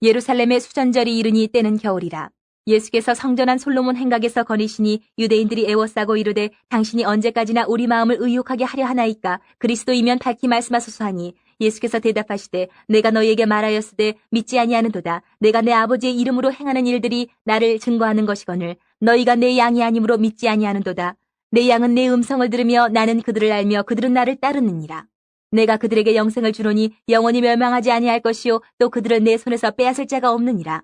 예루살렘의 수전절이 이르니 때는 겨울이라. 예수께서 성전한 솔로몬 행각에서 거니시니 유대인들이 애워싸고 이르되 당신이 언제까지나 우리 마음을 의욕하게 하려 하나이까? 그리스도이면 밝히 말씀하소서 하니 예수께서 대답하시되 내가 너희에게 말하였으되 믿지 아니하는도다. 내가 내 아버지의 이름으로 행하는 일들이 나를 증거하는 것이거늘 너희가 내 양이 아니므로 믿지 아니하는도다. 내 양은 내 음성을 들으며 나는 그들을 알며 그들은 나를 따르느니라. 내가 그들에게 영생을 주노니 영원히 멸망하지 아니할 것이요 또 그들을 내 손에서 빼앗을 자가 없느니라.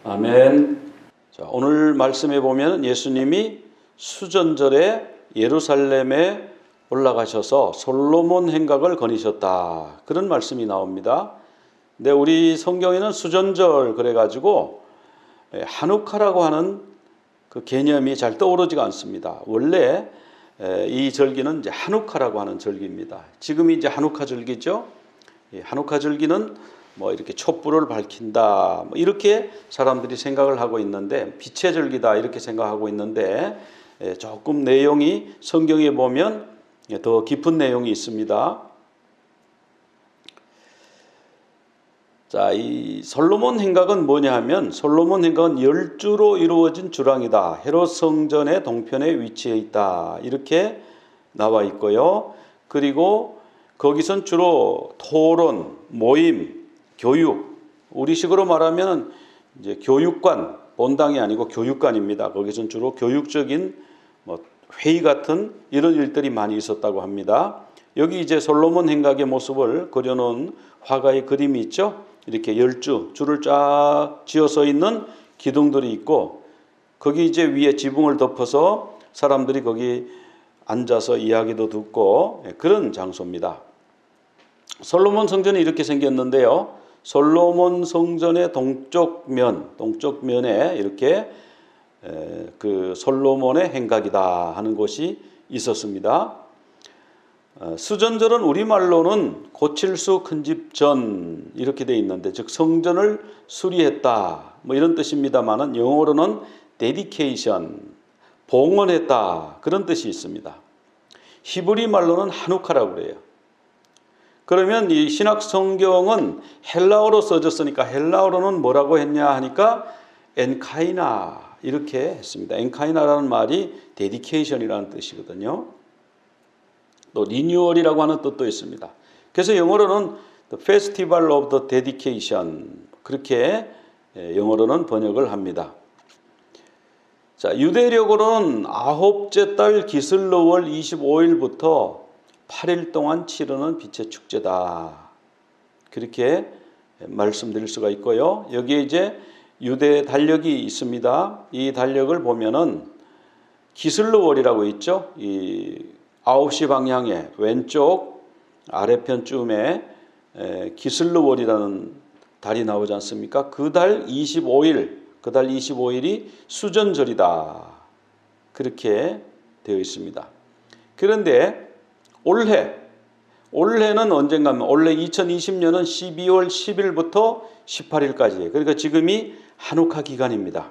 아멘. 자, 오늘 말씀에 보면 예수님이 수전절에 예루살렘에 올라가셔서 솔로몬 행각을 거니셨다. 그런 말씀이 나옵니다. 근데 우리 성경에는 수전절 그래가지고 한우카라고 하는 그 개념이 잘 떠오르지가 않습니다. 원래 이 절기는 이제 한우카라고 하는 절기입니다. 지금이 이제 한우카 절기죠. 한우카 절기는 뭐 이렇게 촛불을 밝힌다, 뭐 이렇게 사람들이 생각을 하고 있는데 빛의 절기다 이렇게 생각하고 있는데 조금 내용이 성경에 보면 더 깊은 내용이 있습니다. 자, 이 솔로몬 행각은 뭐냐 하면 솔로몬 행각은 10주로 이루어진 주랑이다. 헤롯 성전의 동편에 위치해 있다. 이렇게 나와 있고요. 그리고 거기선 주로 토론, 모임, 교육, 우리식으로 말하면 이제 교육관, 본당이 아니고 교육관입니다. 거기선 주로 교육적인 뭐 회의 같은 이런 일들이 많이 있었다고 합니다. 여기 이제 솔로몬 행각의 모습을 그려놓은 화가의 그림이 있죠. 이렇게 10주, 줄을 쫙 지어서 있는 기둥들이 있고 거기 이제 위에 지붕을 덮어서 사람들이 거기 앉아서 이야기도 듣고 그런 장소입니다. 솔로몬 성전이 이렇게 생겼는데요. 솔로몬 성전의 동쪽면에 이렇게 그 솔로몬의 행각이다 하는 곳이 있었습니다. 수전절은 우리말로는 고칠수 큰집전 이렇게 되어 있는데 즉 성전을 수리했다 뭐 이런 뜻입니다만은 영어로는 dedication 봉헌했다 그런 뜻이 있습니다. 히브리 말로는 하누카라고 그래요. 그러면 이 신약 성경은 헬라어로 써졌으니까 헬라어로는 뭐라고 했냐 하니까 엔카이나 이렇게 했습니다. 엔카이나라는 말이 데디케이션이라는 뜻이거든요. 또 리뉴얼이라고 하는 뜻도 있습니다. 그래서 영어로는 The Festival of the Dedication 그렇게 영어로는 번역을 합니다. 자, 유대력으로는 아홉째 달 기슬러월 25일부터 8일 동안 치르는 빛의 축제다. 그렇게 말씀드릴 수가 있고요. 여기에 이제 유대 달력이 있습니다. 이 달력을 보면은 기슬러월이라고 있죠. 이 9시 방향에 왼쪽 아래편쯤에 기슬러월이라는 달이 나오지 않습니까? 그 달 25일이 수전절이다. 그렇게 되어 있습니다. 그런데 올해는 언젠가 하면 올해 2020년은 12월 10일부터 18일까지예요. 그러니까 지금이 한우카 기간입니다.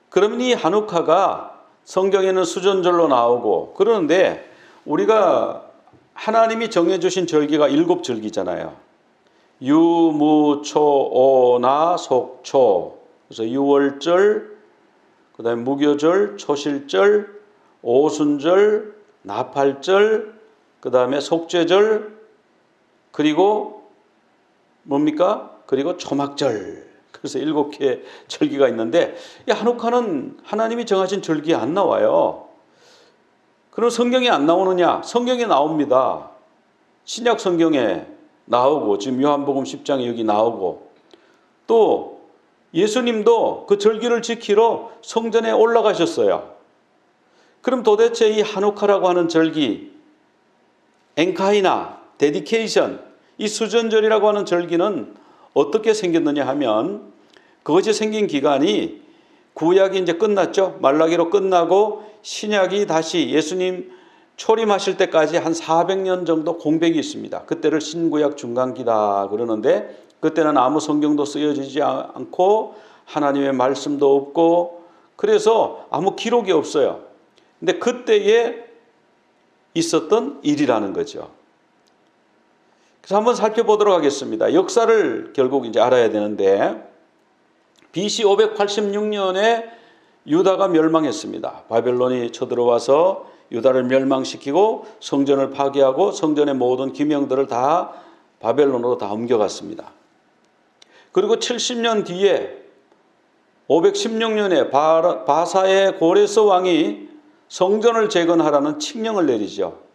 그러면 이 한우카가 성경에는 수전절로 나오고 그러는데 우리가 하나님이 정해주신 절기가 7절기잖아요. 유, 무, 초, 오, 나, 속, 초. 그래서 유월절, 그 다음에 무교절, 초실절, 오순절, 나팔절, 그 다음에 속죄절, 그리고 뭡니까? 그리고 초막절. 그래서 7개 절기가 있는데 이 한우카는 하나님이 정하신 절기에 안 나와요. 그럼 성경에 안 나오느냐? 성경에 나옵니다. 신약 성경에 나오고 지금 요한복음 10장에 여기 나오고 또 예수님도 그 절기를 지키러 성전에 올라가셨어요. 그럼 도대체 이 한우카라고 하는 절기, 엔카이나, 데디케이션, 이 수전절이라고 하는 절기는 어떻게 생겼느냐 하면 그것이 생긴 기간이 구약이 이제 끝났죠. 말라기로 끝나고 신약이 다시 예수님 초림하실 때까지 한 400년 정도 공백이 있습니다. 그때를 신구약 중간기다 그러는데 그때는 아무 성경도 쓰여지지 않고 하나님의 말씀도 없고 그래서 아무 기록이 없어요. 근데 그때에 있었던 일이라는 거죠. 그래서 한번 살펴보도록 하겠습니다. 역사를 결국 이제 알아야 되는데 BC 586년에 유다가 멸망했습니다. 바벨론이 쳐들어와서 유다를 멸망시키고 성전을 파괴하고 성전의 모든 기명들을 다 바벨론으로 다 옮겨갔습니다. 그리고 70년 뒤에 516년에 바사의 고레스 왕이 성전을 재건하라는 칙령을 내리죠.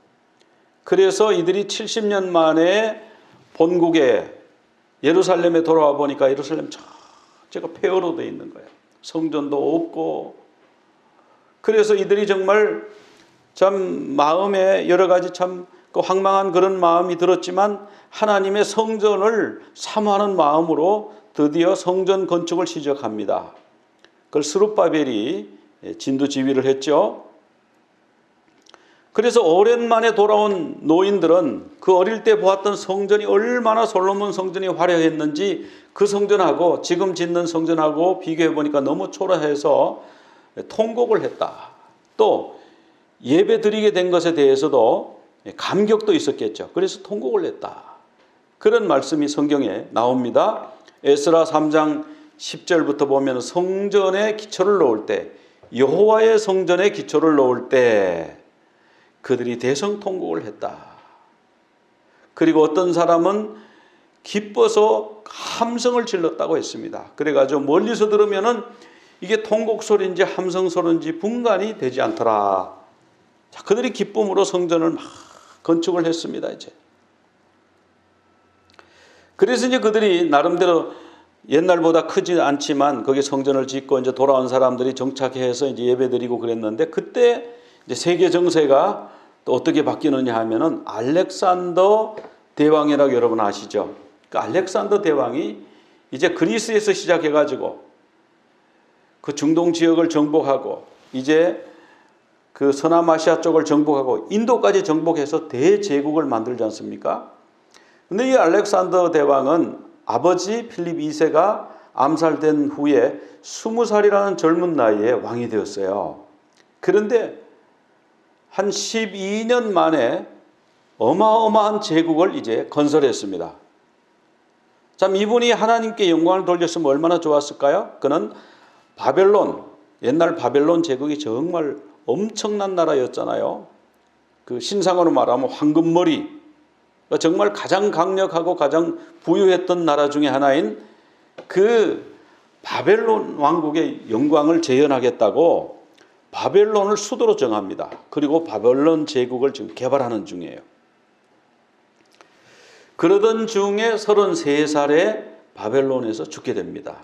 그래서 이들이 70년 만에 본국에 예루살렘에 돌아와 보니까 예루살렘 전체가 폐허로 되어 있는 거예요. 성전도 없고. 그래서 이들이 정말 참 마음에 여러 가지 참 황망한 그런 마음이 들었지만 하나님의 성전을 사모하는 마음으로 드디어 성전 건축을 시작합니다. 그걸 스룹바벨이 진두지휘를 했죠. 그래서 오랜만에 돌아온 노인들은 그 어릴 때 보았던 성전이 얼마나 솔로몬 성전이 화려했는지 그 성전하고 지금 짓는 성전하고 비교해 보니까 너무 초라해서 통곡을 했다. 또 예배 드리게 된 것에 대해서도 감격도 있었겠죠. 그래서 통곡을 했다. 그런 말씀이 성경에 나옵니다. 에스라 3장 10절부터 보면 성전에 기초를 놓을 때, 여호와의 성전에 기초를 놓을 때 그들이 대성통곡을 했다. 그리고 어떤 사람은 기뻐서 함성을 질렀다고 했습니다. 그래가지고 멀리서 들으면은 이게 통곡 소리인지 함성 소리인지 분간이 되지 않더라. 자, 그들이 기쁨으로 성전을 막 건축을 했습니다. 이제. 그래서 이제 그들이 나름대로 옛날보다 크지 않지만 거기 성전을 짓고 이제 돌아온 사람들이 정착해서 이제 예배드리고 그랬는데 그때 이제 세계 정세가 또 어떻게 바뀌느냐 하면은 알렉산더 대왕이라고 여러분 아시죠? 그 알렉산더 대왕이 이제 그리스에서 시작해가지고 그 중동 지역을 정복하고 이제 그 서남아시아 쪽을 정복하고 인도까지 정복해서 대제국을 만들지 않습니까? 근데 이 알렉산더 대왕은 아버지 필립 2세가 암살된 후에 20살이라는 젊은 나이에 왕이 되었어요. 그런데 한 12년 만에 어마어마한 제국을 이제 건설했습니다. 참 이분이 하나님께 영광을 돌렸으면 얼마나 좋았을까요? 그는 바벨론, 옛날 바벨론 제국이 정말 엄청난 나라였잖아요. 그 신상으로 말하면 황금머리, 정말 가장 강력하고 가장 부유했던 나라 중에 하나인 그 바벨론 왕국의 영광을 재현하겠다고 바벨론을 수도로 정합니다. 그리고 바벨론 제국을 지금 개발하는 중이에요. 그러던 중에 33살에 바벨론에서 죽게 됩니다.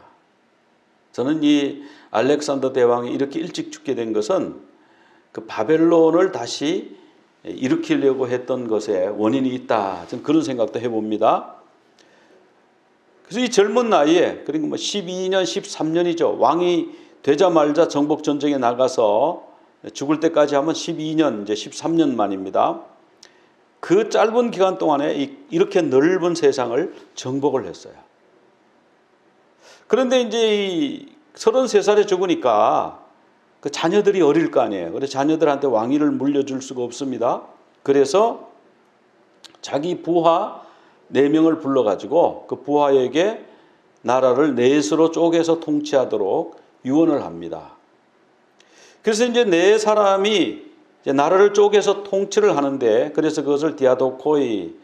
저는 이 알렉산더 대왕이 이렇게 일찍 죽게 된 것은 그 바벨론을 다시 일으키려고 했던 것에 원인이 있다. 저는 그런 생각도 해봅니다. 그래서 이 젊은 나이에, 그리고 12년, 13년이죠. 왕이 되자마자 정복전쟁에 나가서 죽을 때까지 하면 12년, 이제 13년 만입니다. 그 짧은 기간 동안에 이렇게 넓은 세상을 정복을 했어요. 그런데 이제 33살에 죽으니까 그 자녀들이 어릴 거 아니에요. 그래서 자녀들한테 왕위를 물려줄 수가 없습니다. 그래서 자기 부하 4명을 불러가지고 그 부하에게 나라를 넷으로 쪼개서 통치하도록 유언을 합니다. 그래서 이제 4사람이 이제 나라를 쪼개서 통치를 하는데, 그래서 그것을 디아도코이,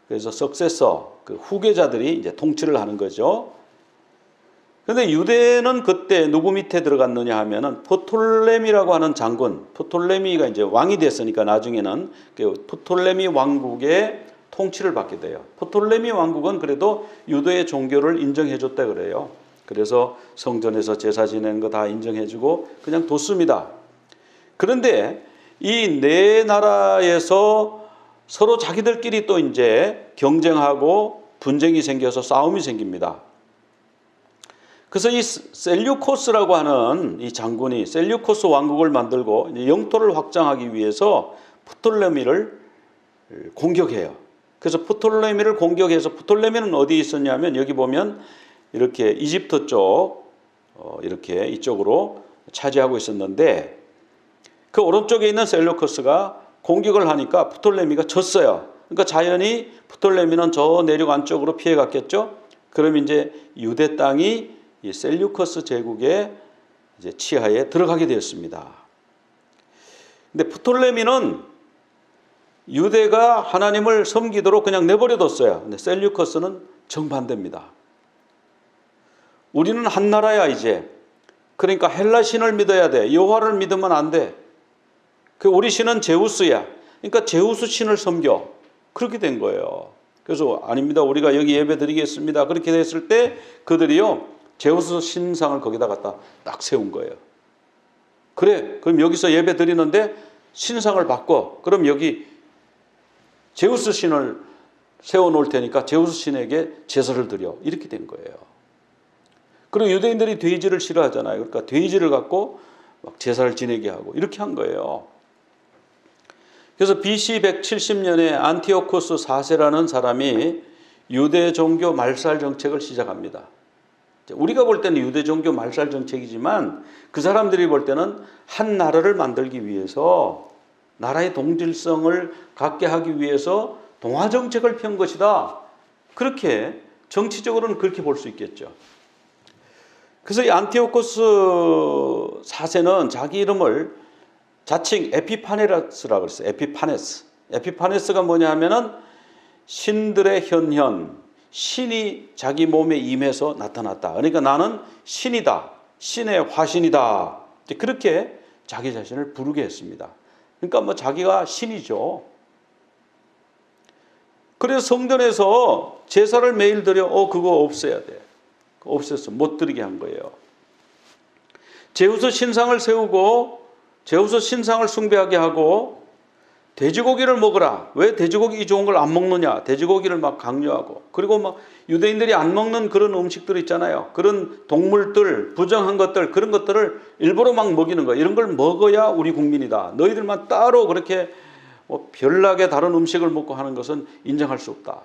그래서 석세서, 그 후계자들이 이제 통치를 하는 거죠. 그런데 유대는 그때 누구 밑에 들어갔느냐 하면은 프톨레미라고 하는 장군, 프톨레미가 이제 왕이 됐으니까 나중에는 그 프톨레미 왕국의 통치를 받게 돼요. 프톨레미 왕국은 그래도 유대의 종교를 인정해줬다 그래요. 그래서 성전에서 제사 지내는 거 다 인정해주고 그냥 뒀습니다. 그런데 이 4나라에서 서로 자기들끼리 또 이제 경쟁하고 분쟁이 생겨서 싸움이 생깁니다. 그래서 이 셀류코스라고 하는 이 장군이 셀류코스 왕국을 만들고 이제 영토를 확장하기 위해서 프톨레미를 공격해요. 그래서 프톨레미를 공격해서, 프톨레미는 어디 있었냐면 여기 보면 이렇게 이집트 쪽 이렇게 이쪽으로 차지하고 있었는데 그 오른쪽에 있는 셀류코스가 공격을 하니까 프톨레미가 졌어요. 그러니까 자연히 프톨레미는 저 내륙 안쪽으로 피해 갔겠죠. 그럼 이제 유대 땅이 이 셀류커스 제국의 이제 치하에 들어가게 되었습니다. 근데 프톨레미는 유대가 하나님을 섬기도록 그냥 내버려뒀어요. 근데 셀류커스는 정반대입니다. 우리는 한 나라야 이제. 그러니까 헬라 신을 믿어야 돼. 여호와를 믿으면 안 돼. 그 우리 신은 제우스야. 그러니까 제우스 신을 섬겨. 그렇게 된 거예요. 그래서 아닙니다. 우리가 여기 예배 드리겠습니다. 그렇게 됐을 때 그들이요 제우스 신상을 거기다 갖다 딱 세운 거예요. 그래, 그럼 여기서 예배 드리는데 신상을 바꿔. 그럼 여기 제우스 신을 세워놓을 테니까 제우스 신에게 제사를 드려. 이렇게 된 거예요. 그리고 유대인들이 돼지를 싫어하잖아요. 그러니까 돼지를 갖고 막 제사를 지내게 하고 이렇게 한 거예요. 그래서 BC 170년에 안티오코스 4세라는 사람이 유대 종교 말살 정책을 시작합니다. 우리가 볼 때는 유대 종교 말살 정책이지만 그 사람들이 볼 때는 한 나라를 만들기 위해서 나라의 동질성을 갖게 하기 위해서 동화 정책을 편 것이다. 그렇게 정치적으로는 그렇게 볼 수 있겠죠. 그래서 이 안티오코스 4세는 자기 이름을 자칭 에피파네스라고 그랬어요. 에피파네스. 에피파네스가 뭐냐 하면은 신들의 현현, 신이 자기 몸에 임해서 나타났다. 그러니까 나는 신이다. 신의 화신이다. 그렇게 자기 자신을 부르게 했습니다. 그러니까 뭐 자기가 신이죠. 그래서 성전에서 제사를 매일 드려 그거 없애야 돼. 없앴어. 못 드리게 한 거예요. 제우스 신상을 세우고 제우스 신상을 숭배하게 하고 돼지고기를 먹으라. 왜 돼지고기 좋은 걸 안 먹느냐. 돼지고기를 막 강요하고 그리고 막 유대인들이 안 먹는 그런 음식들 있잖아요. 그런 동물들, 부정한 것들 그런 것들을 일부러 막 먹이는 거예요. 이런 걸 먹어야 우리 국민이다. 너희들만 따로 그렇게 별나게 다른 음식을 먹고 하는 것은 인정할 수 없다.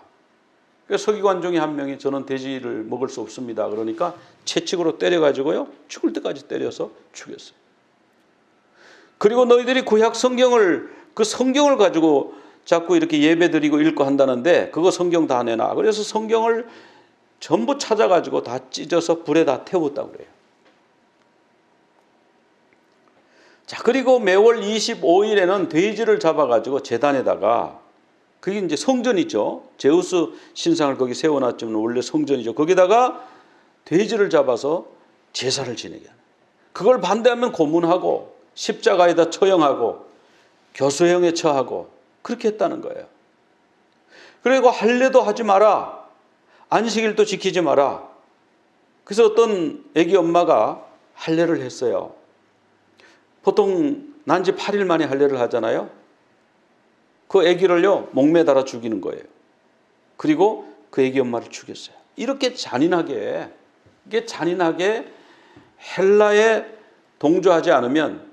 그래서 서기관 중에 한 명이 저는 돼지를 먹을 수 없습니다. 그러니까 채찍으로 때려가지고요. 죽을 때까지 때려서 죽였어요. 그리고 너희들이 구약 성경을 그 성경을 가지고 자꾸 이렇게 예배 드리고 읽고 한다는데 그거 성경 다 내놔. 그래서 성경을 전부 찾아가지고 다 찢어서 불에 다 태웠다고 그래요. 자, 그리고 매월 25일에는 돼지를 잡아가지고 제단에다가 그게 이제 성전이죠. 제우스 신상을 거기 세워놨지만 원래 성전이죠. 거기다가 돼지를 잡아서 제사를 지내게 하는. 그걸 반대하면 고문하고 십자가에다 처형하고 교수형에 처하고 그렇게 했다는 거예요. 그리고 할례도 하지 마라. 안식일도 지키지 마라. 그래서 어떤 애기 엄마가 할례를 했어요. 보통 난지 8일 만에 할례를 하잖아요. 그 애기를요 목매달아 죽이는 거예요. 그리고 그 애기 엄마를 죽였어요. 이렇게 잔인하게 헬라에 동조하지 않으면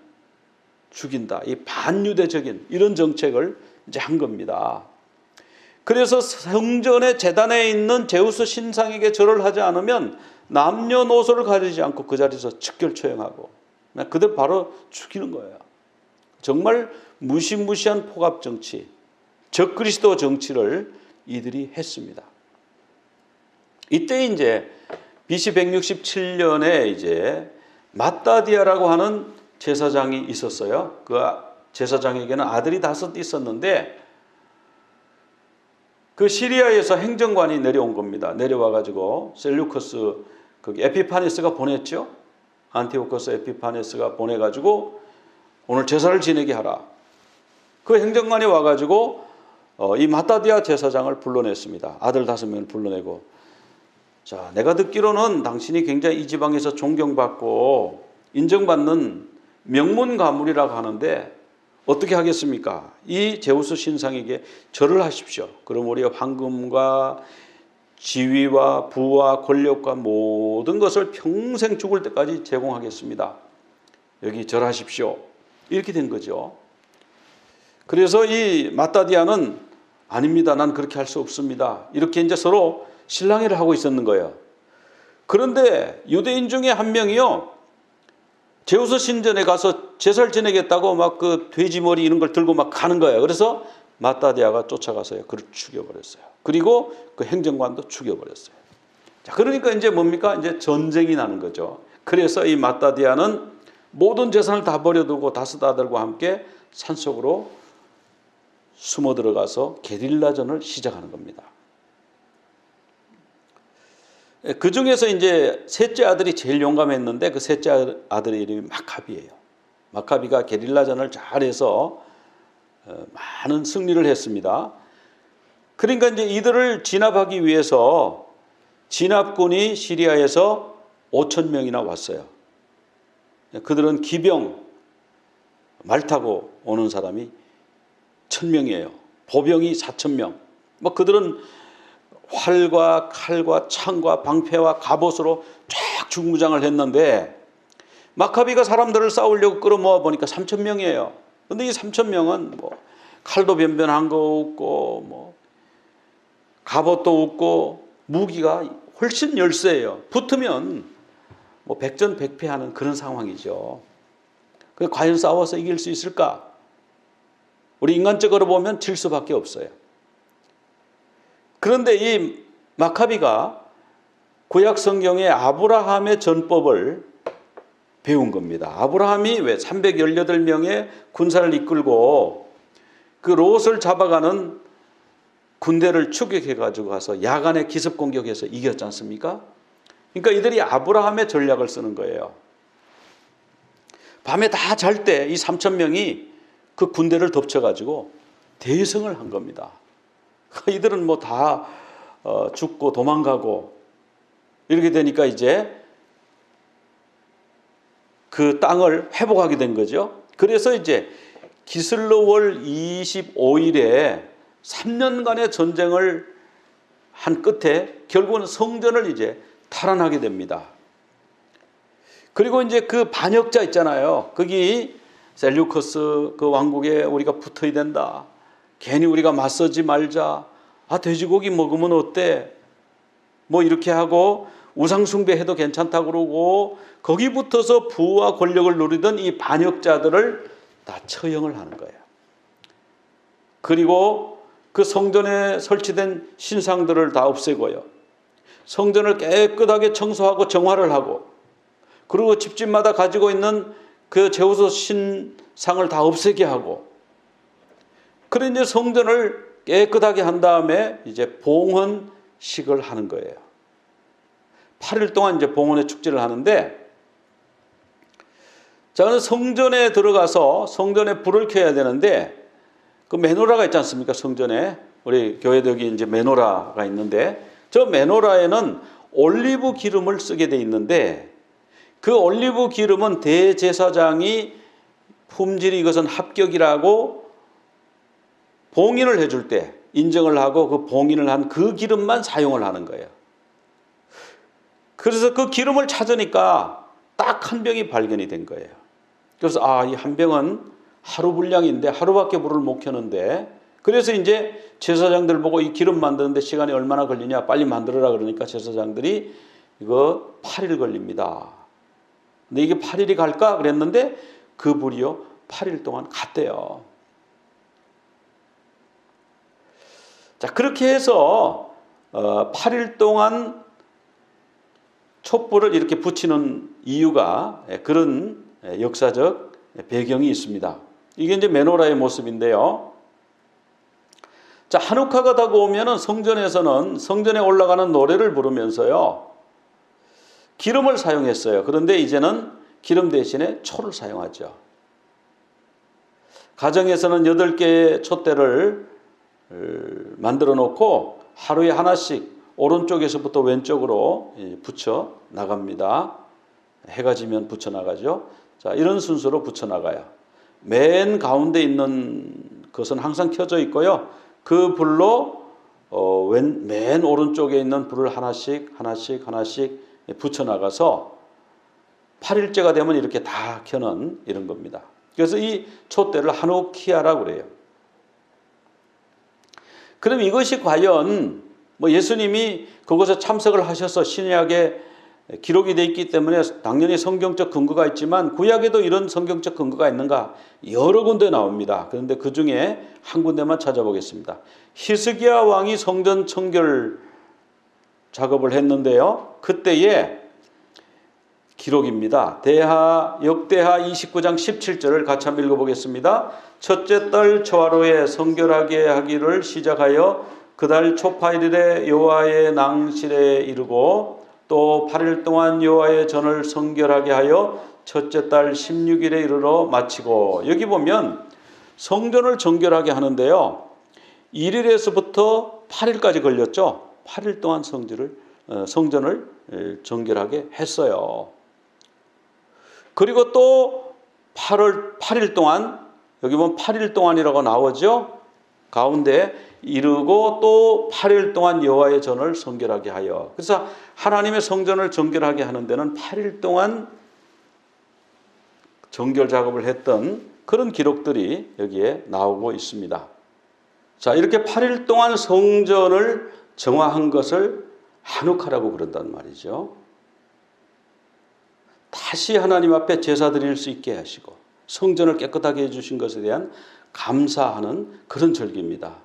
죽인다. 이 반유대적인 이런 정책을 이제 한 겁니다. 그래서 성전의 제단에 있는 제우스 신상에게 절을 하지 않으면 남녀노소를 가리지 않고 그 자리에서 즉결 처형하고 그들 바로 죽이는 거예요. 정말 무시무시한 폭압 정치, 적그리스도 정치를 이들이 했습니다. 이때 이제 BC 167년에 이제 마따디아라고 하는 제사장이 있었어요. 그 제사장에게는 아들이 5 있었는데 그 시리아에서 행정관이 내려온 겁니다. 내려와가지고 셀루커스 거기 에피파네스가 보냈죠. 안티오코스 에피파네스가 보내가지고 오늘 제사를 지내게 하라. 그 행정관이 와가지고 이 마따디아 제사장을 불러냈습니다. 아들 5명을 불러내고 자, 내가 듣기로는 당신이 굉장히 이 지방에서 존경받고 인정받는 명문 가문이라고 하는데 어떻게 하겠습니까? 이 제우스 신상에게 절을 하십시오. 그럼 우리가 황금과 지위와 부와 권력과 모든 것을 평생 죽을 때까지 제공하겠습니다. 여기 절하십시오. 이렇게 된 거죠. 그래서 이 마따디아는 아닙니다. 난 그렇게 할 수 없습니다. 이렇게 이제 서로 실랑이를 하고 있었는 거예요. 그런데 유대인 중에 한 명이요. 제우스 신전에 가서 제사를 지내겠다고 막 그 돼지머리 이런 걸 들고 막 가는 거예요. 그래서 마따디아가 쫓아가서요, 그를 죽여버렸어요. 그리고 그 행정관도 죽여버렸어요. 자, 그러니까 이제 뭡니까? 이제 전쟁이 나는 거죠. 그래서 이 마따디아는 모든 재산을 다 버려두고 다스다들과 함께 산속으로 숨어 들어가서 게릴라전을 시작하는 겁니다. 그 중에서 이제 셋째 아들이 제일 용감했는데 그 셋째 아들의 이름이 마카비예요. 마카비가 게릴라전을 잘해서 많은 승리를 했습니다. 그러니까 이제 이들을 진압하기 위해서 진압군이 시리아에서 5,000명이나 왔어요. 그들은 기병, 말 타고 오는 사람이 1,000명이에요. 보병이 4,000명. 뭐 그들은 활과 칼과 창과 방패와 갑옷으로 쫙 중무장을 했는데 마카비가 사람들을 싸우려고 끌어모아 보니까 3,000명이에요. 근데 이 3,000명은 뭐 칼도 변변한 거 없고 뭐 갑옷도 없고 무기가 훨씬 열세예요. 붙으면 뭐 백전백패하는 그런 상황이죠. 과연 싸워서 이길 수 있을까? 우리 인간적으로 보면 질 수밖에 없어요. 그런데 이 마카비가 구약 성경의 아브라함의 전법을 배운 겁니다. 아브라함이 왜 318명의 군사를 이끌고 그 롯을 잡아가는 군대를 추격해 가지고 가서 야간에 기습 공격해서 이겼지 않습니까? 그러니까 이들이 아브라함의 전략을 쓰는 거예요. 밤에 다 잘 때 이 3,000명이 그 군대를 덮쳐 가지고 대성을 한 겁니다. 이들은 뭐 다 죽고 도망가고 이렇게 되니까 이제 그 땅을 회복하게 된 거죠. 그래서 이제 기슬로월 25일에 3년간의 전쟁을 한 끝에 결국은 성전을 이제 탈환하게 됩니다. 그리고 이제 그 반역자 있잖아요. 거기 셀류커스 그 왕국에 우리가 붙어야 된다. 괜히 우리가 맞서지 말자. 아, 돼지고기 먹으면 어때? 뭐 이렇게 하고 우상숭배해도 괜찮다고 그러고 거기 붙어서 부와 권력을 누리던 이 반역자들을 다 처형을 하는 거예요. 그리고 그 성전에 설치된 신상들을 다 없애고요. 성전을 깨끗하게 청소하고 정화를 하고 그리고 집집마다 가지고 있는 그 제우스 신상을 다 없애게 하고 그래 이제 성전을 깨끗하게 한 다음에 이제 봉헌식을 하는 거예요. 8일 동안 이제 봉헌의 축제를 하는데 자, 성전에 들어가서 성전에 불을 켜야 되는데 그 메노라가 있지 않습니까? 성전에 우리 교회도 여기 이제 메노라가 있는데 저 메노라에는 올리브 기름을 쓰게 돼 있는데 그 올리브 기름은 대제사장이 품질이 이것은 합격이라고 봉인을 해줄 때 인정을 하고 그 봉인을 한 그 기름만 사용을 하는 거예요. 그래서 그 기름을 찾으니까 딱 한 병이 발견이 된 거예요. 그래서 이 한 병은 하루 분량인데 하루밖에 불을 못 켜는데 그래서 이제 제사장들 보고 이 기름 만드는데 시간이 얼마나 걸리냐 빨리 만들어라 그러니까 제사장들이 이거 8일 걸립니다. 근데 이게 8일이 갈까 그랬는데 그 불이요 8일 동안 갔대요. 자, 그렇게 해서 8일 동안 촛불을 이렇게 붙이는 이유가 그런 역사적 배경이 있습니다. 이게 이제 메노라의 모습인데요. 자, 하누카가 다가오면은 성전에서는 성전에 올라가는 노래를 부르면서요. 기름을 사용했어요. 그런데 이제는 기름 대신에 초를 사용하죠. 가정에서는 8개의 촛대를 만들어 놓고 하루에 하나씩 오른쪽에서부터 왼쪽으로 붙여 나갑니다. 해가 지면 붙여 나가죠. 자, 이런 순서로 붙여 나가요. 맨 가운데 있는 것은 항상 켜져 있고요. 그 불로 맨 오른쪽에 있는 불을 하나씩 붙여 나가서 8일째가 되면 이렇게 다 켜는 이런 겁니다. 그래서 이 촛대를 하누키아라고 그래요. 그럼 이것이 과연 뭐 예수님이 그곳에 참석을 하셔서 신약의 기록이 돼 있기 때문에 당연히 성경적 근거가 있지만 구약에도 이런 성경적 근거가 있는가 여러 군데 나옵니다. 그런데 그 중에 한 군데만 찾아보겠습니다. 히스기야 왕이 성전 청결 작업을 했는데요. 그때의 기록입니다. 역대하 29장 17절을 같이 한번 읽어보겠습니다. 첫째 달 초하루에 성결하게 하기를 시작하여 그 달 초파일에 여호와의 낭실에 이르고 또 8일 동안 여호와의 전을 성결하게 하여 첫째 달 16일에 이르러 마치고, 여기 보면 성전을 정결하게 하는데요. 1일에서부터 8일까지 걸렸죠. 8일 동안 성전을 정결하게 했어요. 그리고 또 8일 동안, 여기 보면 8일 동안이라고 나오죠. 가운데 이르고 또 8일 동안 여호와의 전을 성결하게 하여. 그래서 하나님의 성전을 정결하게 하는 데는 8일 동안 정결 작업을 했던 그런 기록들이 여기에 나오고 있습니다. 자, 이렇게 8일 동안 성전을 정화한 것을 한욱하라고 그런단 말이죠. 다시 하나님 앞에 제사 드릴 수 있게 하시고 성전을 깨끗하게 해주신 것에 대한 감사하는 그런 절기입니다.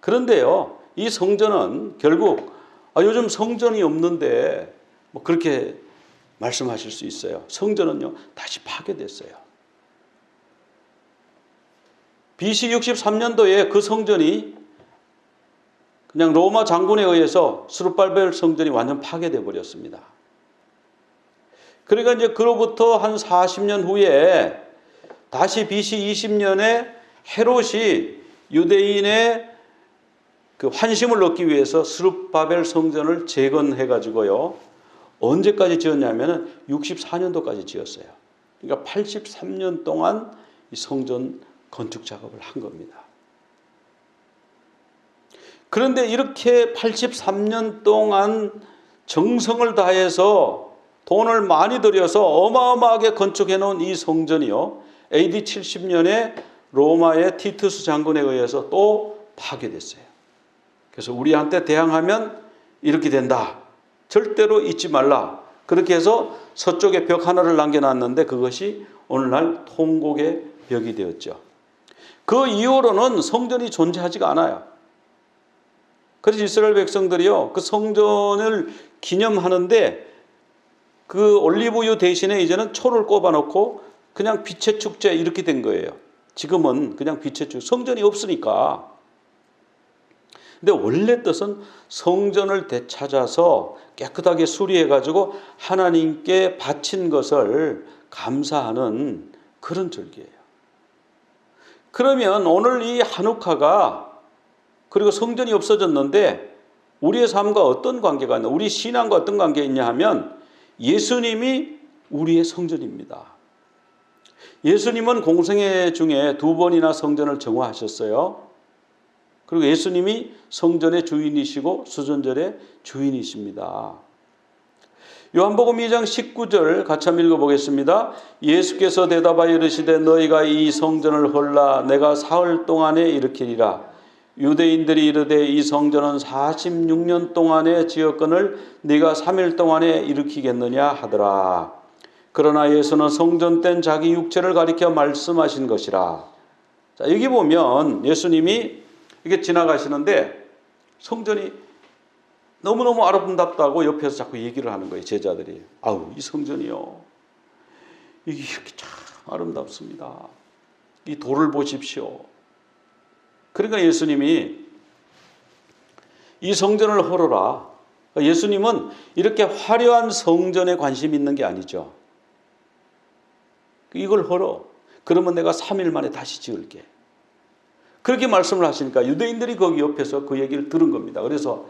그런데요, 이 성전은 결국 요즘 성전이 없는데 뭐 그렇게 말씀하실 수 있어요. 성전은요, 다시 파괴됐어요. BC 63년도에 그 성전이 그냥 로마 장군에 의해서 스룹발벨 성전이 완전 파괴되어 버렸습니다. 그러니까 이제 그로부터 한 40년 후에 다시 BC 20년에 헤롯이 유대인의 그 환심을 얻기 위해서 스룹바벨 성전을 재건해 가지고요. 언제까지 지었냐면은 64년도까지 지었어요. 그러니까 83년 동안 이 성전 건축 작업을 한 겁니다. 그런데 이렇게 83년 동안 정성을 다해서 돈을 많이 들여서 어마어마하게 건축해 놓은 이 성전이요, AD 70년에 로마의 티투스 장군에 의해서 또 파괴됐어요. 그래서 우리한테 대항하면 이렇게 된다. 절대로 잊지 말라. 그렇게 해서 서쪽에 벽 하나를 남겨놨는데 그것이 오늘날 통곡의 벽이 되었죠. 그 이후로는 성전이 존재하지가 않아요. 그래서 이스라엘 백성들이요, 그 성전을 기념하는데 그 올리브유 대신에 이제는 초를 꼽아놓고 그냥 빛의 축제 이렇게 된 거예요. 지금은 그냥 빛의 축제, 성전이 없으니까. 근데 원래 뜻은 성전을 되찾아서 깨끗하게 수리해가지고 하나님께 바친 것을 감사하는 그런 절기예요. 그러면 오늘 이 하누카가, 그리고 성전이 없어졌는데 우리의 삶과 어떤 관계가 있나, 우리 신앙과 어떤 관계가 있냐 하면 예수님이 우리의 성전입니다. 예수님은 공생애 중에 2번이나 성전을 정화하셨어요. 그리고 예수님이 성전의 주인이시고 수전절의 주인이십니다. 요한복음 2장 19절 같이 한번 읽어보겠습니다. 예수께서 대답하여 이르시되 너희가 이 성전을 헐라 내가 사흘 동안에 일으키리라. 유대인들이 이르되 이 성전은 46년 동안에 지었거늘 네가 3일 동안에 일으키겠느냐 하더라. 그러나 예수는 성전된 자기 육체를 가리켜 말씀하신 것이라. 자, 여기 보면 예수님이 이게 지나가시는데 성전이 너무너무 아름답다고 옆에서 자꾸 얘기를 하는 거예요. 제자들이. 아우, 이 성전이요, 이게 이렇게 참 아름답습니다. 이 돌을 보십시오. 그러니까 예수님이 이 성전을 헐어라. 예수님은 이렇게 화려한 성전에 관심이 있는 게 아니죠. 이걸 헐어. 그러면 내가 3일 만에 다시 지을게. 그렇게 말씀을 하시니까 유대인들이 거기 옆에서 그 얘기를 들은 겁니다. 그래서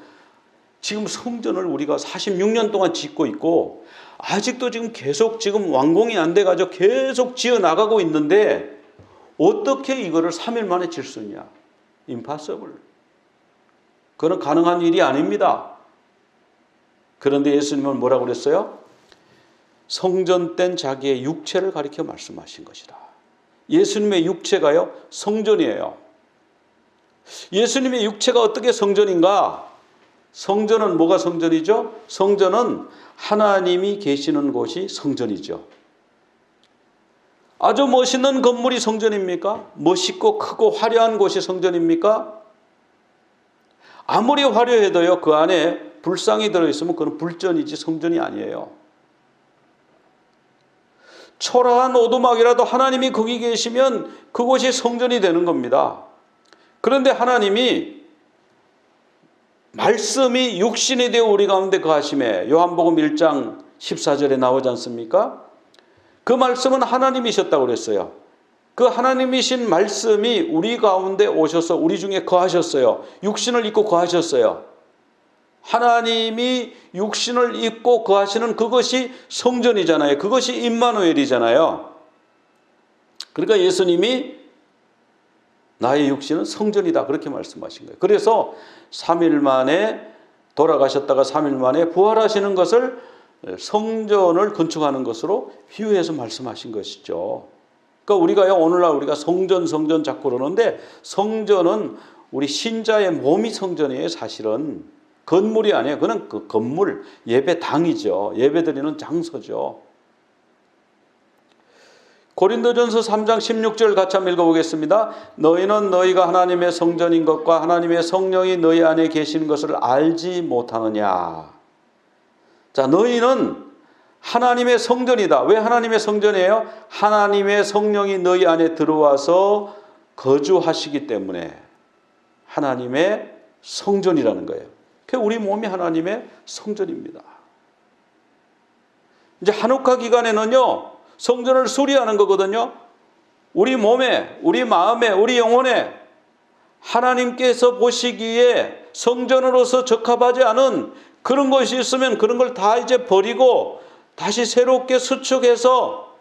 지금 성전을 우리가 46년 동안 짓고 있고 아직도 지금 계속 완공이 안 돼가지고 계속 지어 나가고 있는데 어떻게 이거를 3일 만에 질 수 있냐? Impossible. 그건 가능한 일이 아닙니다. 그런데 예수님은 뭐라고 그랬어요? 성전된 자기의 육체를 가리켜 말씀하신 것이다. 예수님의 육체가요, 성전이에요. 예수님의 육체가 어떻게 성전인가? 성전은 뭐가 성전이죠? 성전은 하나님이 계시는 곳이 성전이죠. 아주 멋있는 건물이 성전입니까? 멋있고 크고 화려한 곳이 성전입니까? 아무리 화려해도요, 그 안에 불상이 들어있으면 그건 불전이지 성전이 아니에요. 초라한 오두막이라도 하나님이 거기 계시면 그곳이 성전이 되는 겁니다. 그런데 하나님이 말씀이 육신이 되어 우리 가운데 거하심에 요한복음 1장 14절에 나오지 않습니까? 그 말씀은 하나님이셨다고 그랬어요. 그 하나님이신 말씀이 우리 가운데 오셔서 우리 중에 거하셨어요. 육신을 입고 거하셨어요. 하나님이 육신을 입고 거하시는 그것이 성전이잖아요. 그것이 임마누엘이잖아요. 그러니까 예수님이 나의 육신은 성전이다 그렇게 말씀하신 거예요. 그래서 3일 만에 돌아가셨다가 3일 만에 부활하시는 것을 성전을 건축하는 것으로 비유해서 말씀하신 것이죠. 그러니까 우리가요, 오늘날 우리가 성전 자꾸 그러는데 성전은 우리 신자의 몸이 성전이에요. 사실은 건물이 아니에요. 그는 그 건물, 예배당이죠. 예배드리는 장소죠. 고린도전서 3장 16절 같이 한번 읽어보겠습니다. 너희는 너희가 하나님의 성전인 것과 하나님의 성령이 너희 안에 계신 것을 알지 못하느냐. 자, 너희는 하나님의 성전이다. 왜 하나님의 성전이에요? 하나님의 성령이 너희 안에 들어와서 거주하시기 때문에 하나님의 성전이라는 거예요. 우리 몸이 하나님의 성전입니다. 이제 한옥화 기간에는요, 성전을 수리하는 거거든요. 우리 몸에, 우리 마음에, 우리 영혼에 하나님께서 보시기에 성전으로서 적합하지 않은 그런 것이 있으면 그런 걸 다 이제 버리고 다시 새롭게 수축해서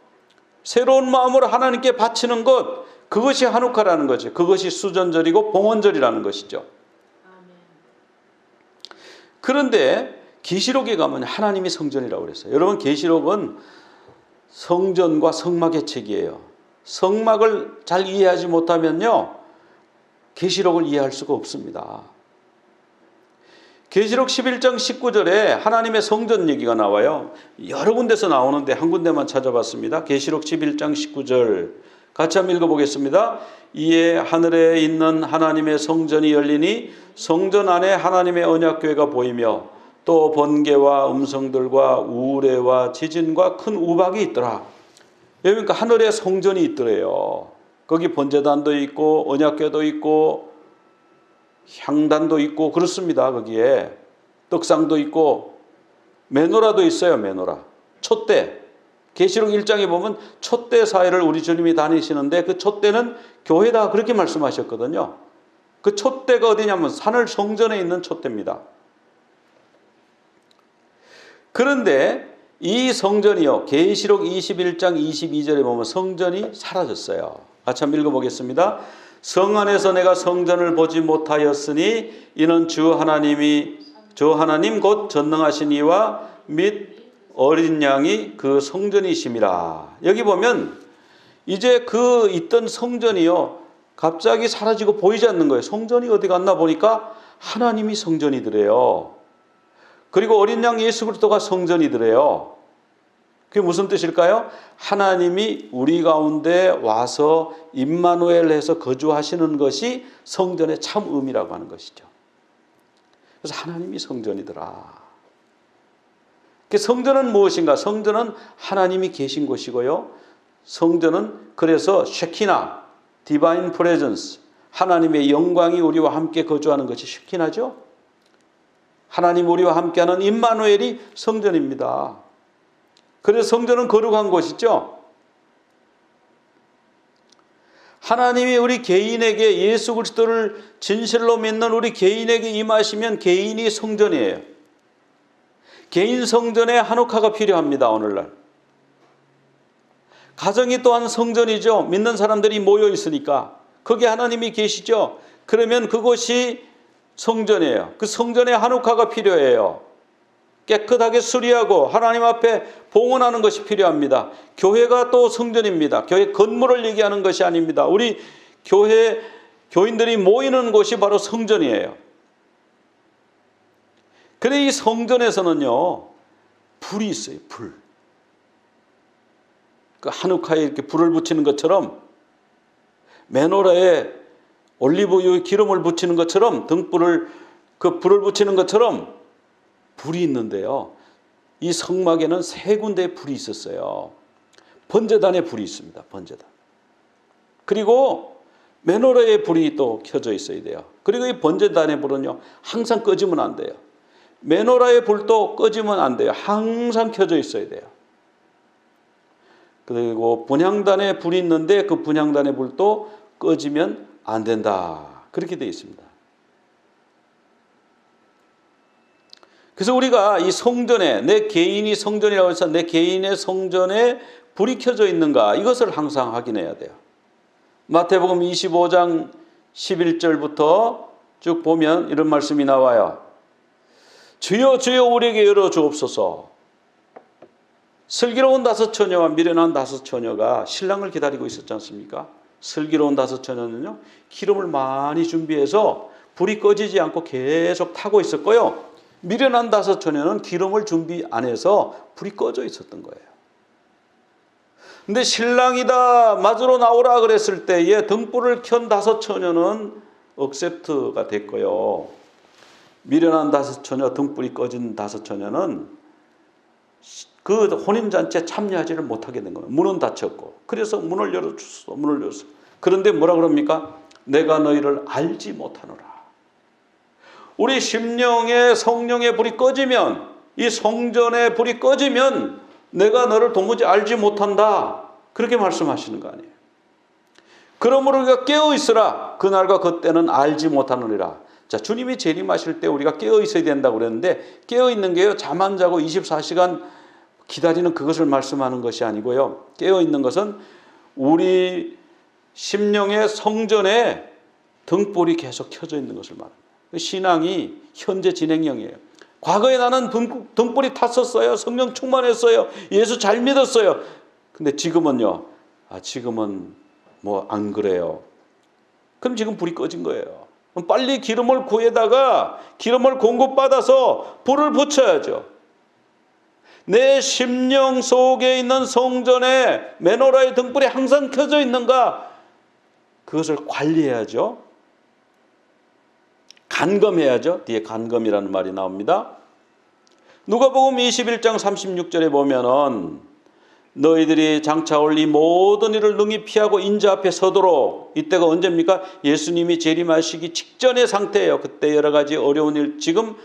새로운 마음으로 하나님께 바치는 것, 그것이 한옥화라는 거죠. 그것이 수전절이고 봉헌절이라는 것이죠. 그런데 계시록에 가면 하나님이 성전이라고 그랬어요. 여러분, 계시록은 성전과 성막의 책이에요. 성막을 잘 이해하지 못하면요, 계시록을 이해할 수가 없습니다. 계시록 11장 19절에 하나님의 성전 얘기가 나와요. 여러 군데서 나오는데 한 군데만 찾아봤습니다. 계시록 11장 19절 같이 한번 읽어보겠습니다. 이에 하늘에 있는 하나님의 성전이 열리니 성전 안에 하나님의 언약궤가 보이며 또 번개와 음성들과 우레와 지진과 큰 우박이 있더라. 그러니까 하늘에 성전이 있더래요. 거기 번제단도 있고 언약궤도 있고 향단도 있고 그렇습니다. 거기에 떡상도 있고 메노라도 있어요. 메노라, 촛대. 계시록 1장에 보면 촛대 사이를 우리 주님이 다니시는데 그 촛대는 교회다 그렇게 말씀하셨거든요. 그 촛대가 어디냐면 하늘 성전에 있는 촛대입니다. 그런데 이 성전이요, 계시록 21장 22절에 보면 성전이 사라졌어요. 같이 한번 읽어보겠습니다. 성 안에서 내가 성전을 보지 못하였으니 이는 주 하나님 곧 전능하신 이와 및 어린 양이 그 성전이심이라. 여기 보면 이제 그 있던 성전이요, 갑자기 사라지고 보이지 않는 거예요. 성전이 어디 갔나 보니까 하나님이 성전이더래요. 그리고 어린 양 예수 그리스도가 성전이더래요. 그게 무슨 뜻일까요? 하나님이 우리 가운데 와서 임마누엘 해서 거주하시는 것이 성전의 참 의미라고 하는 것이죠. 그래서 하나님이 성전이더라. 성전은 무엇인가? 성전은 하나님이 계신 곳이고요. 성전은 그래서 쉐키나, 디바인 프레전스, 하나님의 영광이 우리와 함께 거주하는 것이 쉐키나죠. 하나님 우리와 함께하는 임마누엘이 성전입니다. 그래서 성전은 거룩한 곳이죠. 하나님이 우리 개인에게 예수 그리스도를 진실로 믿는 우리 개인에게 임하시면 개인이 성전이에요. 개인 성전에 한옥화가 필요합니다. 오늘날 가정이 또한 성전이죠. 믿는 사람들이 모여 있으니까 거기에 하나님이 계시죠. 그러면 그곳이 성전이에요. 그 성전에 한옥화가 필요해요. 깨끗하게 수리하고 하나님 앞에 봉헌하는 것이 필요합니다. 교회가 또 성전입니다. 교회 건물을 얘기하는 것이 아닙니다. 우리 교인들이 모이는 곳이 바로 성전이에요. 그런데 이 성전에서는요, 불이 있어요, 불. 그 한우카에 이렇게 불을 붙이는 것처럼, 메노라에 올리브유 기름을 붙이는 것처럼, 등불을, 그 불을 붙이는 것처럼 불이 있는데요. 이 성막에는 세 군데의 불이 있었어요. 번제단에 불이 있습니다. 번제단. 그리고 메노라에 불이 또 켜져 있어야 돼요. 그리고 이 번제단의 불은요, 항상 꺼지면 안 돼요. 메노라의 불도 꺼지면 안 돼요. 항상 켜져 있어야 돼요. 그리고 분향단에 불이 있는데 그 분향단의 불도 꺼지면 안 된다. 그렇게 되어 있습니다. 그래서 우리가 이 성전에, 내 개인이 성전이라고 해서 내 개인의 성전에 불이 켜져 있는가, 이것을 항상 확인해야 돼요. 마태복음 25장 11절부터 쭉 보면 이런 말씀이 나와요. 주여 주여 우리에게 열어주옵소서. 슬기로운 다섯 처녀와 미련한 다섯 처녀가 신랑을 기다리고 있었지 않습니까? 슬기로운 다섯 처녀는요, 기름을 많이 준비해서 불이 꺼지지 않고 계속 타고 있었고요. 미련한 다섯 처녀는 기름을 준비 안 해서 불이 꺼져 있었던 거예요. 근데 신랑이다, 맞으러 나오라 그랬을 때에 등불을 켠 다섯 처녀는 억셉트가 됐고요. 미련한 다섯 처녀, 등불이 꺼진 다섯 처녀는 그 혼인잔치에 참여하지를 못하게 된 거예요. 문은 닫혔고. 그래서 문을 열어줬어. 문을 열었어. 그런데 뭐라 그럽니까? 내가 너희를 알지 못하노라. 우리 심령의 성령의 불이 꺼지면, 이 성전의 불이 꺼지면 내가 너를 도무지 알지 못한다. 그렇게 말씀하시는 거 아니에요. 그러므로 우리가 깨어있으라. 그날과 그때는 알지 못하느니라. 자, 주님이 재림하실 때 우리가 깨어있어야 된다고 그랬는데, 깨어있는 게요, 잠 안 자고 24시간 기다리는 그것을 말씀하는 것이 아니고요. 깨어있는 것은 우리 심령의 성전에 등불이 계속 켜져 있는 것을 말합니다. 신앙이 현재 진행형이에요. 과거에 나는 등불이 탔었어요. 성령 충만했어요. 예수 잘 믿었어요. 근데 지금은요, 지금은 뭐 안 그래요. 그럼 지금 불이 꺼진 거예요. 그럼 빨리 기름을 구해다가 기름을 공급받아서 불을 붙여야죠. 내 심령 속에 있는 성전에 메노라의 등불이 항상 켜져 있는가, 그것을 관리해야죠. 간검해야죠. 뒤에 간검이라는 말이 나옵니다. 누가복음 21장 36절에 보면은 너희들이 장차 올 이 모든 일을 능히 피하고 인자 앞에 서도록, 이때가 언제입니까? 예수님이 재림하시기 직전의 상태예요. 그때 여러 가지 어려운 일, 지금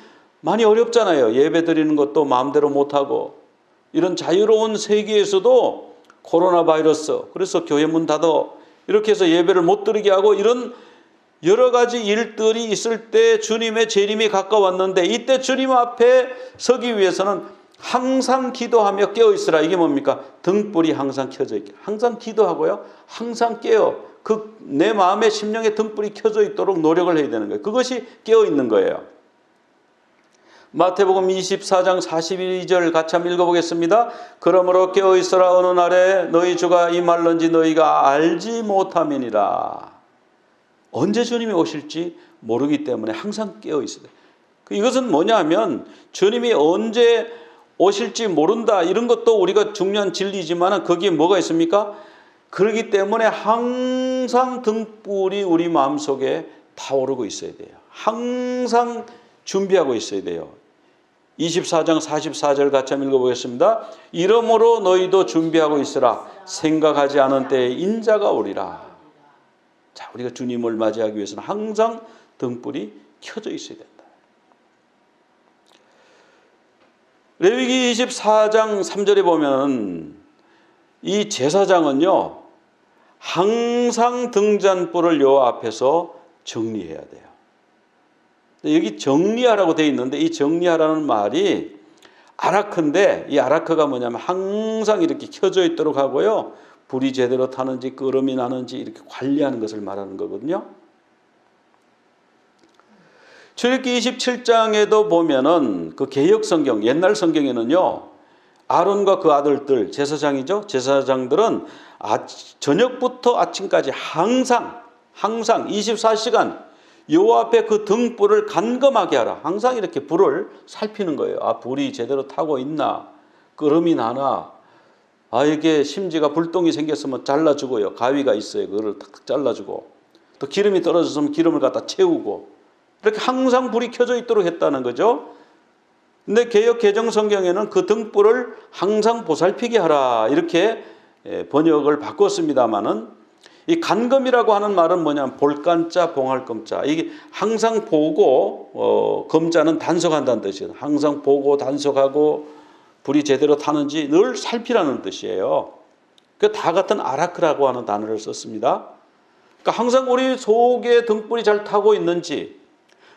많이 어렵잖아요. 예배 드리는 것도 마음대로 못하고, 이런 자유로운 세계에서도 코로나 바이러스, 그래서 교회 문 닫아 이렇게 해서 예배를 못 드리게 하고, 이런 여러 가지 일들이 있을 때 주님의 재림이 가까웠는데, 이때 주님 앞에 서기 위해서는 항상 기도하며 깨어있으라. 이게 뭡니까? 등불이 항상 켜져 있게, 항상 기도하고요, 항상 깨어, 내 마음의 심령에 등불이 켜져 있도록 노력을 해야 되는 거예요. 그것이 깨어있는 거예요. 마태복음 24장 42절 같이 한번 읽어보겠습니다. 그러므로 깨어있으라. 어느 날에 너희 주가 임할런지 너희가 알지 못함이니라. 언제 주님이 오실지 모르기 때문에 항상 깨어있어야 돼요. 이것은 뭐냐 하면, 주님이 언제 오실지 모른다, 이런 것도 우리가 중요한 진리지만 거기에 뭐가 있습니까? 그렇기 때문에 항상 등불이 우리 마음속에 타오르고 있어야 돼요. 항상 준비하고 있어야 돼요. 24장 44절 같이 한번 읽어보겠습니다. 이러므로 너희도 준비하고 있으라. 생각하지 않은 때에 인자가 오리라. 자, 우리가 주님을 맞이하기 위해서는 항상 등불이 켜져 있어야 된다. 레위기 24장 3절에 보면 이 제사장은요, 항상 등잔불을 요 앞에서 정리해야 돼요. 여기 정리하라고 되어 있는데, 이 정리하라는 말이 아라크인데, 이 아라크가 뭐냐면 항상 이렇게 켜져 있도록 하고요, 불이 제대로 타는지 끄름이 나는지 이렇게 관리하는 것을 말하는 거거든요. 출애굽기 27장에도 보면은 그 개역 성경, 옛날 성경에는요, 아론과 그 아들들, 제사장이죠. 제사장들은 저녁부터 아침까지 항상 24시간 여호와 앞에 그 등불을 간검하게 하라. 항상 이렇게 불을 살피는 거예요. 아, 불이 제대로 타고 있나? 끓음이 나나? 아, 이게 심지가 불똥이 생겼으면 잘라주고요. 가위가 있어요. 그거를 탁탁 잘라주고. 또 기름이 떨어졌으면 기름을 갖다 채우고. 이렇게 항상 불이 켜져 있도록 했다는 거죠. 근데 개역 개정 성경에는 그 등불을 항상 보살피게 하라. 이렇게 번역을 바꿨습니다마는 이 간검이라고 하는 말은 뭐냐면 볼간자 봉할검자. 이게 항상 보고 검자는 단속한다는 뜻이에요. 항상 보고 단속하고 불이 제대로 타는지 늘 살피라는 뜻이에요. 그 다 같은 아라크라고 하는 단어를 썼습니다. 그러니까 항상 우리 속에 등불이 잘 타고 있는지,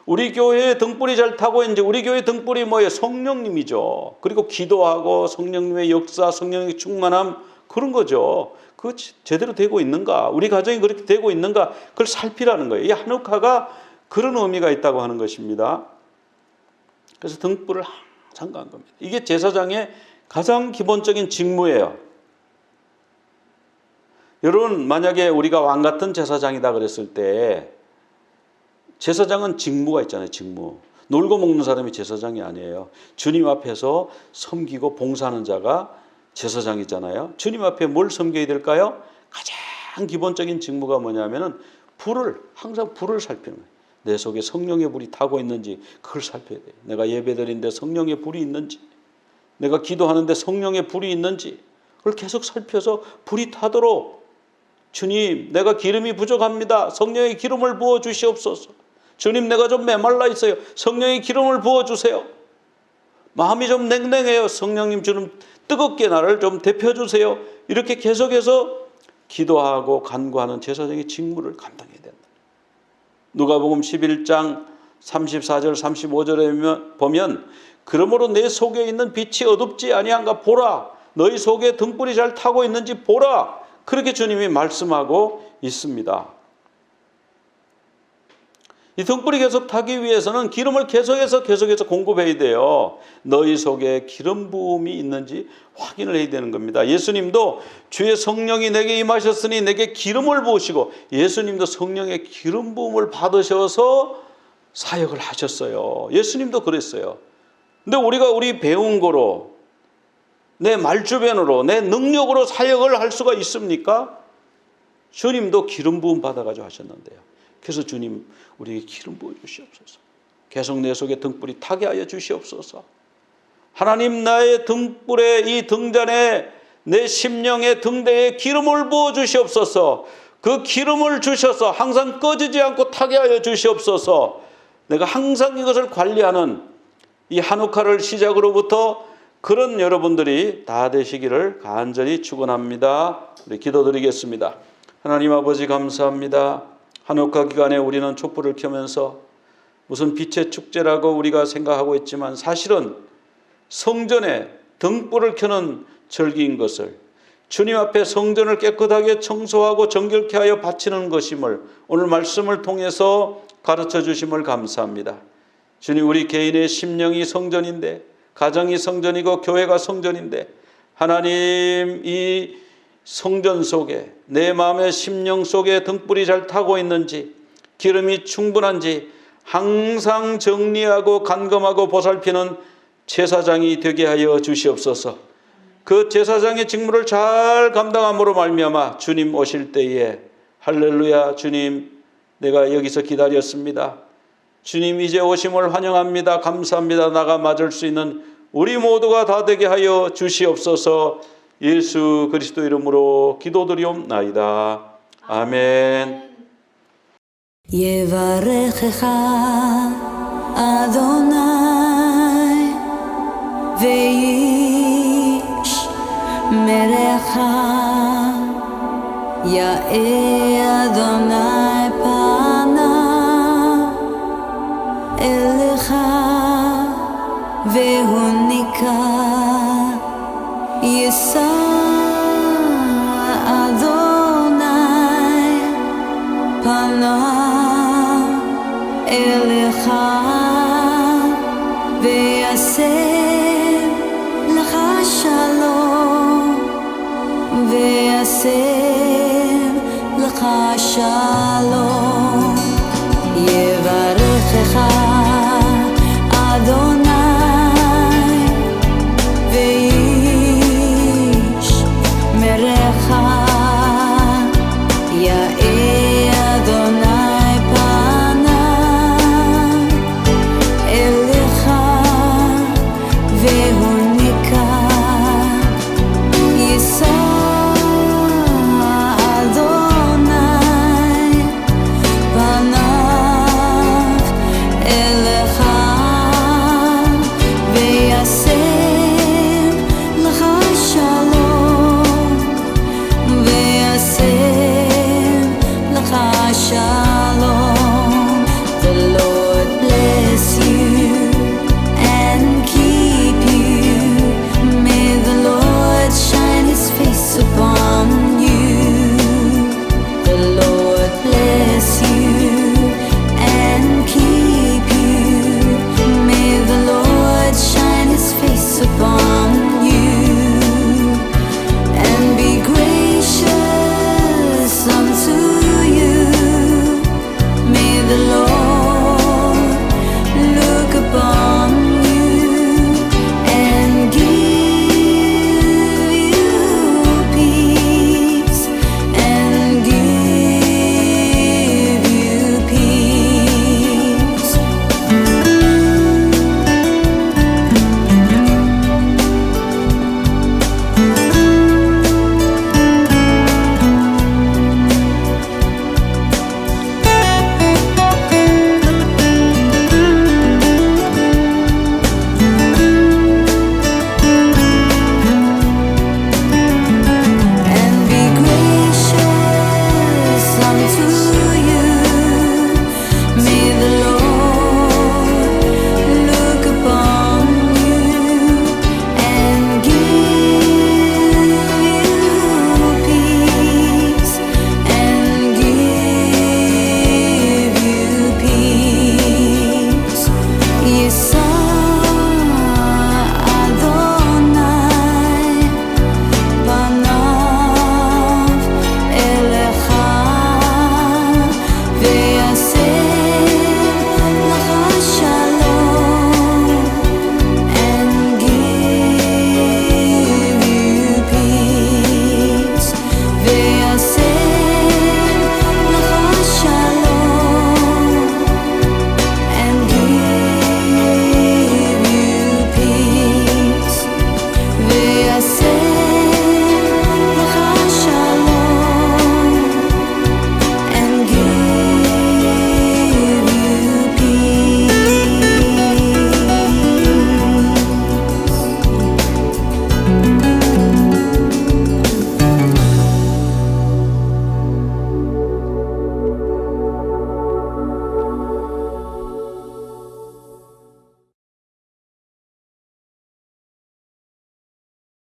우리 교회에 등불이 잘 타고 있는지. 우리 교회 등불이 뭐예요? 성령님이죠. 그리고 기도하고 성령님의 역사, 성령의 충만함, 그런 거죠. 그거 제대로 되고 있는가? 우리 가정이 그렇게 되고 있는가? 그걸 살피라는 거예요. 이 한옥화가 그런 의미가 있다고 하는 것입니다. 그래서 등불을 항상 간 겁니다. 이게 제사장의 가장 기본적인 직무예요. 여러분, 만약에 우리가 왕 같은 제사장이다 그랬을 때 제사장은 직무가 있잖아요. 직무. 놀고 먹는 사람이 제사장이 아니에요. 주님 앞에서 섬기고 봉사하는 자가 제사장이잖아요. 주님 앞에 뭘 섬겨야 될까요? 가장 기본적인 직무가 뭐냐면은 항상 불을 살피는 거예요. 내 속에 성령의 불이 타고 있는지 그걸 살펴야 돼요. 내가 예배드리는데 성령의 불이 있는지, 내가 기도하는데 성령의 불이 있는지 그걸 계속 살펴서 불이 타도록, 주님, 내가 기름이 부족합니다. 성령의 기름을 부어 주시옵소서. 주님, 내가 좀 메말라 있어요. 성령의 기름을 부어 주세요. 마음이 좀 냉랭해요. 성령님, 주님 뜨겁게 나를 좀 데펴주세요. 이렇게 계속해서 기도하고 간구하는 제사장의 직무를 감당해야 된다. 누가복음 11장 34절 35절에 보면 그러므로 내 속에 있는 빛이 어둡지 아니한가 보라. 너희 속에 등불이 잘 타고 있는지 보라. 그렇게 주님이 말씀하고 있습니다. 이 등불이 계속 타기 위해서는 기름을 계속해서 공급해야 돼요. 너희 속에 기름 부음이 있는지 확인을 해야 되는 겁니다. 예수님도 주의 성령이 내게 임하셨으니 내게 기름을 부으시고, 예수님도 성령의 기름 부음을 받으셔서 사역을 하셨어요. 예수님도 그랬어요. 근데 우리 배운 거로, 내 말주변으로, 내 능력으로 사역을 할 수가 있습니까? 주님도 기름 부음 받아가지고 하셨는데요. 그래서 주님, 우리에게 기름 부어 주시옵소서. 계속 내 속에 등불이 타게 하여 주시옵소서. 하나님, 나의 등불에, 이 등잔에, 내 심령의 등대에 기름을 부어 주시옵소서. 그 기름을 주셔서 항상 꺼지지 않고 타게 하여 주시옵소서. 내가 항상 이것을 관리하는 이 한옥화를 시작으로부터 그런 여러분들이 다 되시기를 간절히 축원합니다. 우리 기도드리겠습니다. 하나님 아버지, 감사합니다. 한옥화 기간에 우리는 촛불을 켜면서 무슨 빛의 축제라고 우리가 생각하고 있지만 사실은 성전에 등불을 켜는 절기인 것을, 주님 앞에 성전을 깨끗하게 청소하고 정결케 하여 바치는 것임을 오늘 말씀을 통해서 가르쳐 주심을 감사합니다. 주님, 우리 개인의 심령이 성전인데, 가정이 성전이고 교회가 성전인데, 하나님, 이 성전 속에 내 마음의 심령 속에 등불이 잘 타고 있는지, 기름이 충분한지 항상 정리하고 간검하고 보살피는 제사장이 되게 하여 주시옵소서. 그 제사장의 직무를 잘 감당함으로 말미암아 주님 오실 때에 할렐루야, 주님, 내가 여기서 기다렸습니다. 주님, 이제 오심을 환영합니다. 감사합니다. 나가 맞을 수 있는 우리 모두가 다 되게 하여 주시옵소서. 예수 그리스도 이름으로 기도드리옵나이다. 아멘. יברכך אדוני וישמרך, יאר אדוני פניו אליך והוניקה, יישא אדוני פניו אליך ויעשה לך שלום, ויעשה לך שלום.